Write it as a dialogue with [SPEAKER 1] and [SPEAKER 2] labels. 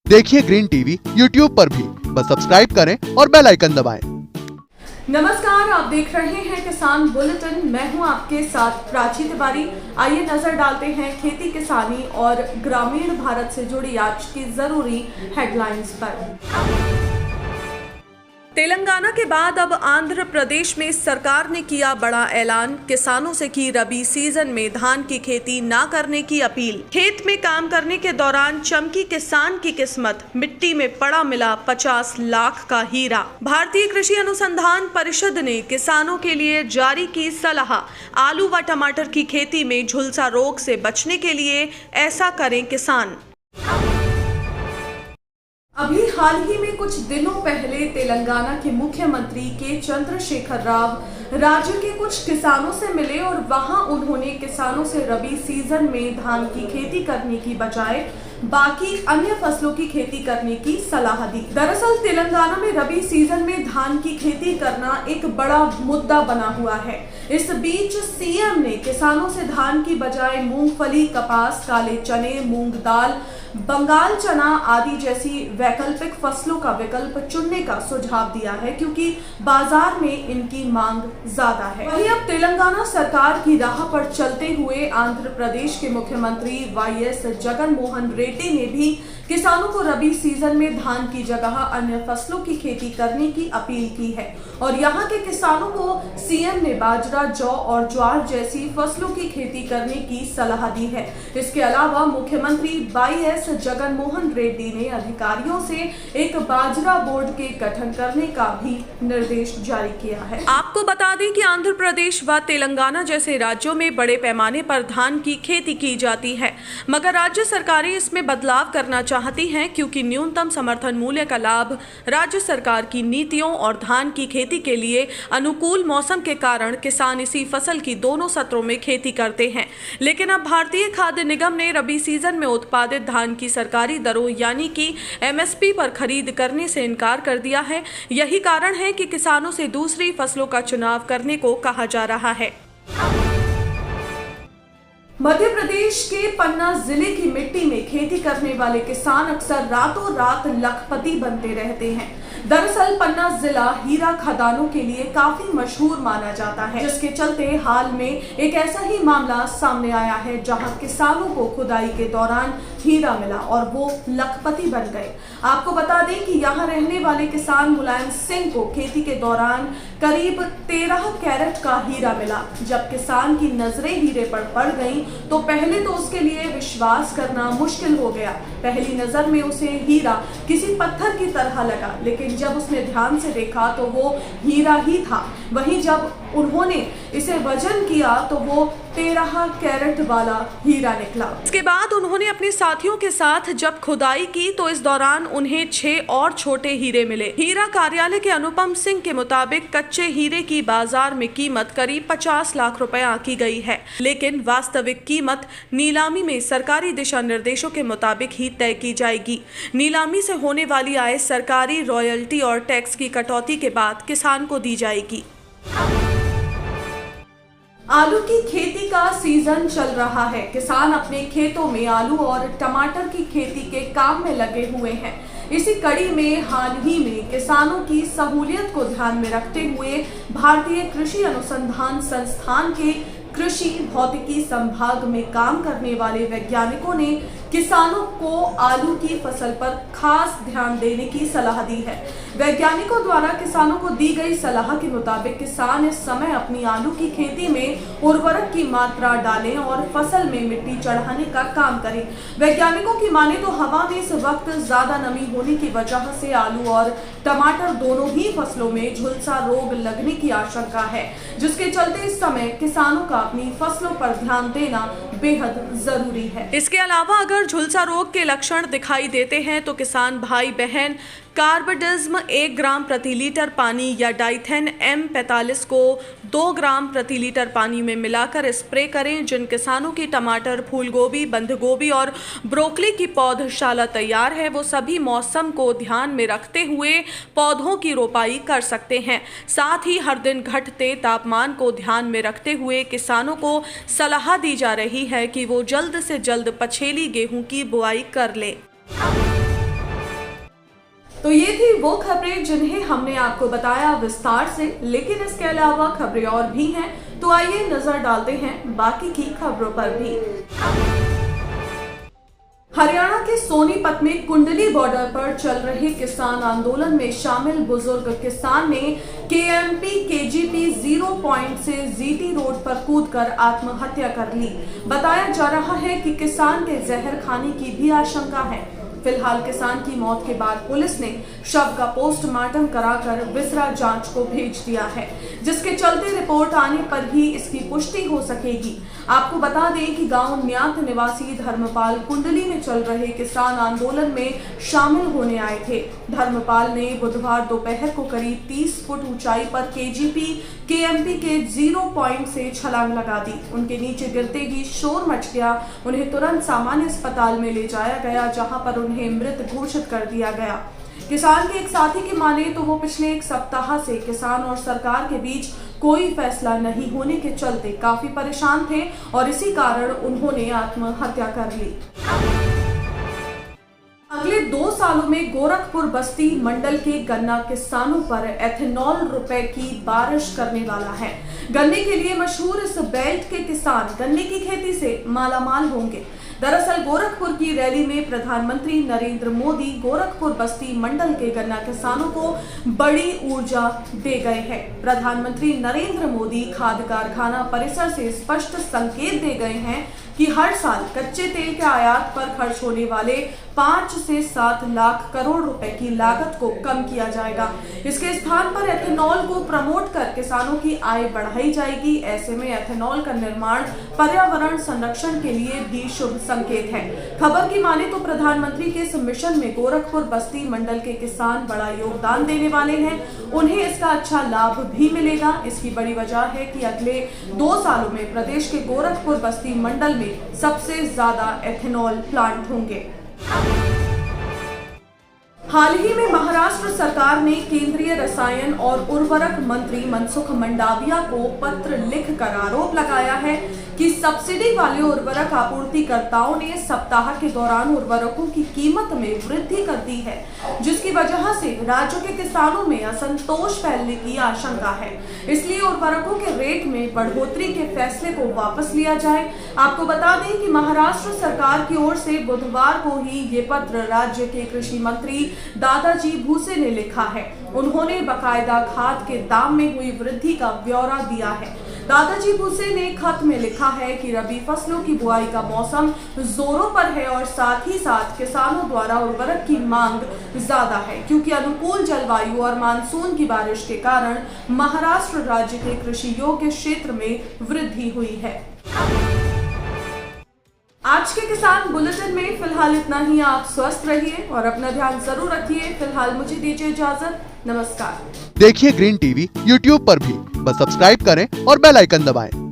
[SPEAKER 1] देखिए green TV YouTube पर भी, बस सब्सक्राइब करें और बेल आइकन दबाएं।
[SPEAKER 2] नमस्कार, आप देख रहे हैं किसान बुलेटिन। मैं हूं आपके साथ प्राची तिवारी। आइए नजर डालते हैं खेती किसानी और ग्रामीण भारत से जुड़ी आज की जरूरी हेडलाइंस पर। तेलंगाना के बाद अब आंध्र प्रदेश में सरकार ने किया बड़ा ऐलान। किसानों से की रबी सीजन में धान की खेती न करने की अपील। खेत में काम करने के दौरान चमकी किसान की किस्मत, मिट्टी में पड़ा मिला 50 लाख का हीरा। भारतीय कृषि अनुसंधान परिषद ने किसानों के लिए जारी की सलाह। आलू व टमाटर की खेती में झुलसा रोग से बचने के लिए ऐसा करें किसान। अभी हाल ही में कुछ दिनों पहले तेलंगाना के मुख्यमंत्री के चंद्रशेखर राव राज्य के कुछ किसानों से मिले और वहां उन्होंने किसानों से रबी सीजन में धान की खेती करने की बजाय बाकी अन्य फसलों की खेती करने की सलाह दी। दरअसल तेलंगाना में रबी सीजन में धान की खेती करना एक बड़ा मुद्दा बना हुआ है। इस बीच सीएम ने किसानों से धान की बजाय मूंगफली, कपास, काले चने, मूंग दाल, बंगाल चना आदि जैसी वैकल्पिक फसलों का विकल्प चुनने का सुझाव दिया है, क्योंकि बाजार में इनकी मांग ज्यादा है। वहीं अब तेलंगाना सरकार की राह पर चलते हुए आंध्र प्रदेश के मुख्यमंत्री वाईएस जगन मोहन रेड्डी ने भी किसानों को रबी सीजन में धान की जगह अन्य फसलों की खेती करने की अपील की है और यहां के किसानों को सीएम ने बाजरा, जौ और ज्वार जैसी फसलों की खेती करने की सलाह दी है। इसके अलावा मुख्यमंत्री वाईएस जगन मोहन रेड्डी ने अधिकारियों से एक बाजरा बोर्ड के गठन करने का भी निर्देश जारी किया है। आपको बता दें कि आंध्र प्रदेश व तेलंगाना जैसे राज्यों में बड़े पैमाने पर धान की खेती की जाती है, मगर राज्य सरकारें इसमें बदलाव करना चाहती हैं, क्योंकि न्यूनतम समर्थन मूल्य का लाभ राज्य सरकार की नीतियों और धान की खेती के लिए अनुकूल मौसम के कारण किसान इसी फसल की दोनों सत्रों में खेती करते हैं। लेकिन अब भारतीय खाद्य निगम ने रबी सीजन में उत्पादित धान की सरकारी दरों यानी कि एमएसपी पर खरीद करने से इनकार कर दिया है। यही कारण है कि किसानों से दूसरी फसलों का चुनाव करने को कहा जा रहा है। मध्य प्रदेश के पन्ना जिले की मिट्टी में खेती करने वाले किसान अक्सर रातों रात लखपति बनते रहते हैं। दरअसल पन्ना जिला हीरा खदानों के लिए काफी मशहूर माना जाता है, जिसके चलते हाल में एक ऐसा ही मामला सामने आया है जहां किसानों को खुदाई के दौरान हीरा मिला और वो लखपति बन गए। आपको बता दें कि यहाँ रहने वाले किसान मुलायम सिंह को खेती के दौरान करीब 13 कैरेट का हीरा मिला। जब किसान की नजरें हीरे पर पड़ गईं, तो पहले तो उसके लिए विश्वास करना मुश्किल हो गया। पहली नजर में उसे हीरा किसी पत्थर की तरह लगा, लेकिन जब उसने ध्यान से देखा तो वो हीरा ही था। वहीं जब उन्होंने इसे वजन किया तो वो 13 कैरेट वाला हीरा निकला। इसके बाद उन्होंने अपने साथियों के साथ जब खुदाई की तो इस दौरान उन्हें 6 और छोटे हीरे मिले। हीरा कार्यालय के अनुपम सिंह के मुताबिक कच्चे हीरे की बाजार में कीमत करीब 50 लाख रुपए आंकी गई है, लेकिन वास्तविक कीमत नीलामी में सरकारी दिशा निर्देशों के मुताबिक ही तय की जाएगी। नीलामी से होने वाली आय सरकारी रॉयल्टी और टैक्स की कटौती के बाद किसान को दी जाएगी। आलू की खेती का सीजन चल रहा है। किसान अपने खेतों में आलू और टमाटर की खेती के काम में लगे हुए हैं। इसी कड़ी में हाल ही में किसानों की सहूलियत को ध्यान में रखते हुए भारतीय कृषि अनुसंधान संस्थान के कृषि भौतिकी संभाग में काम करने वाले वैज्ञानिकों ने किसानों को आलू की फसल पर खास ध्यान देने की सलाह दी है। वैज्ञानिकों द्वारा किसानों को दी गई सलाह के मुताबिक किसान इस समय अपनी आलू की खेती में उर्वरक की मात्रा डालें और फसल में मिट्टी चढ़ाने का काम करें। वैज्ञानिकों की माने तो हवा में इस वक्त ज्यादा नमी होने की वजह से आलू और टमाटर दोनों ही फसलों में झुलसा रोग लगने की आशंका है, जिसके चलते इस समय किसानों का अपनी फसलों पर ध्यान देना बेहद जरूरी है। इसके अलावा अगर झुलसा रोग के लक्षण दिखाई देते हैं तो किसान भाई बहन कार्बडिज्म 1 ग्राम प्रति लीटर पानी या डाइथेन M45 को 2 ग्राम प्रति लीटर पानी में मिलाकर स्प्रे करें। जिन किसानों की टमाटर, फूल गोभी, बंद गोभी और ब्रोकली की पौधशाला तैयार है, वो सभी मौसम को ध्यान में रखते हुए पौधों की रोपाई कर सकते हैं। साथ ही हर दिन घटते तापमान को ध्यान में रखते हुए किसानों को सलाह दी जा रही है कि वो जल्द से जल्द पछेली गेहूं की बुआई कर लें। तो ये थी वो खबरें जिन्हें हमने आपको बताया विस्तार से, लेकिन इसके अलावा खबरें और भी हैं, तो आइए नजर डालते हैं बाकी की खबरों पर भी। हरियाणा के सोनीपत में कुंडली बॉर्डर पर चल रहे किसान आंदोलन में शामिल बुजुर्ग किसान ने केएमपी केजीपी 0 पॉइंट से जीटी रोड पर कूदकर आत्महत्या कर ली। बताया जा रहा है कि किसान के जहर खाने की भी आशंका है। फिलहाल किसान की मौत के बाद पुलिस ने शव का पोस्टमार्टम कराकर विसरा जांच को भेज दिया है, जिसके चलते रिपोर्ट आने पर ही इसकी पुष्टि हो सकेगी। आपको बता दें कि गांव न्यात निवासी धर्मपाल कुंडली में चल रहे किसान आंदोलन में शामिल होने आए थे। धर्मपाल ने बुधवार दोपहर को करीब 30 फुट ऊंचाई पर केजीपी केएमपी के 0 पॉइंट से छलांग लगा दी। उनके नीचे गिरते ही शोर मच गया। उन्हें तुरंत सामान्य अस्पताल में ले जाया गया, जहां पर उन्हें मृत घोषित कर दिया गया। किसान के एक साथी की माने तो वो पिछले एक सप्ताह से किसान और सरकार के बीच कोई फैसला नहीं होने के चलते काफी परेशान थे और इसी कारण उन्होंने आत्महत्या कर ली। अगले 2 सालों में गोरखपुर बस्ती मंडल के गन्ना किसानों पर एथेनॉल रुपए की बारिश करने वाला है। गन्ने के लिए मशहूर इस बेल्ट के किसान गन्ने की खेती से मालामाल होंगे। दरअसल गोरखपुर की रैली में प्रधानमंत्री नरेंद्र मोदी गोरखपुर बस्ती मंडल के गन्ना किसानों को बड़ी ऊर्जा दे गए हैं। प्रधानमंत्री नरेंद्र मोदी खाद्य कारखाना परिसर से स्पष्ट संकेत दे गए हैं कि हर साल कच्चे तेल के आयात पर खर्च होने वाले 5 से 7 लाख करोड़ रुपए की लागत को कम किया जाएगा। इसके स्थान पर एथेनॉल को प्रमोट कर किसानों की आय बढ़ाई जाएगी। ऐसे में एथेनॉल का निर्माण पर्यावरण संरक्षण के लिए भी शुभ संकेत है। खबर की माने तो प्रधानमंत्री के इस मिशन में गोरखपुर बस्ती मंडल के किसान बड़ा योगदान देने वाले हैं। उन्हें इसका अच्छा लाभ भी मिलेगा। इसकी बड़ी वजह है कि अगले 2 सालों में प्रदेश के गोरखपुर बस्ती मंडल में सबसे ज्यादा एथेनॉल प्लांट होंगे। हाल ही में महाराष्ट्र सरकार ने केंद्रीय रसायन और उर्वरक मंत्री मनसुख मंडाविया को पत्र लिखकर आरोप लगाया है कि सब्सिडी वाले उर्वरक आपूर्तिकर्ताओं ने सप्ताह के दौरान उर्वरकों की कीमत में वृद्धि कर दी है, जिसकी वजह से राज्य के किसानों में असंतोष फैलने की आशंका है। इसलिए उर्वरकों के रेट में बढ़ोतरी के फैसले को वापस लिया जाए। आपको बता दें कि महाराष्ट्र सरकार की ओर से बुधवार को ही ये पत्र राज्य के कृषि मंत्री दादाजी भूसे ने लिखा है। उन्होंने बकायदा खाद के दाम में हुई वृद्धि का ब्यौरा दिया है। दादाजी भूसे ने खत में लिखा है कि रबी फसलों की बुआई का मौसम जोरों पर है और साथ ही साथ किसानों द्वारा उर्वरक की मांग ज्यादा है, क्योंकि अनुकूल जलवायु और मानसून की बारिश के कारण महाराष्ट्र राज्य के कृषि योग्य क्षेत्र में वृद्धि हुई है। आज के किसान बुलेटिन में फिलहाल इतना ही। आप स्वस्थ रहिए और अपना ध्यान जरूर रखिए। फिलहाल मुझे दीजिए इजाजत। नमस्कार।
[SPEAKER 1] देखिए ग्रीन टीवी यूट्यूब पर भी, बस सब्सक्राइब करें और बेल आइकन दबाएं।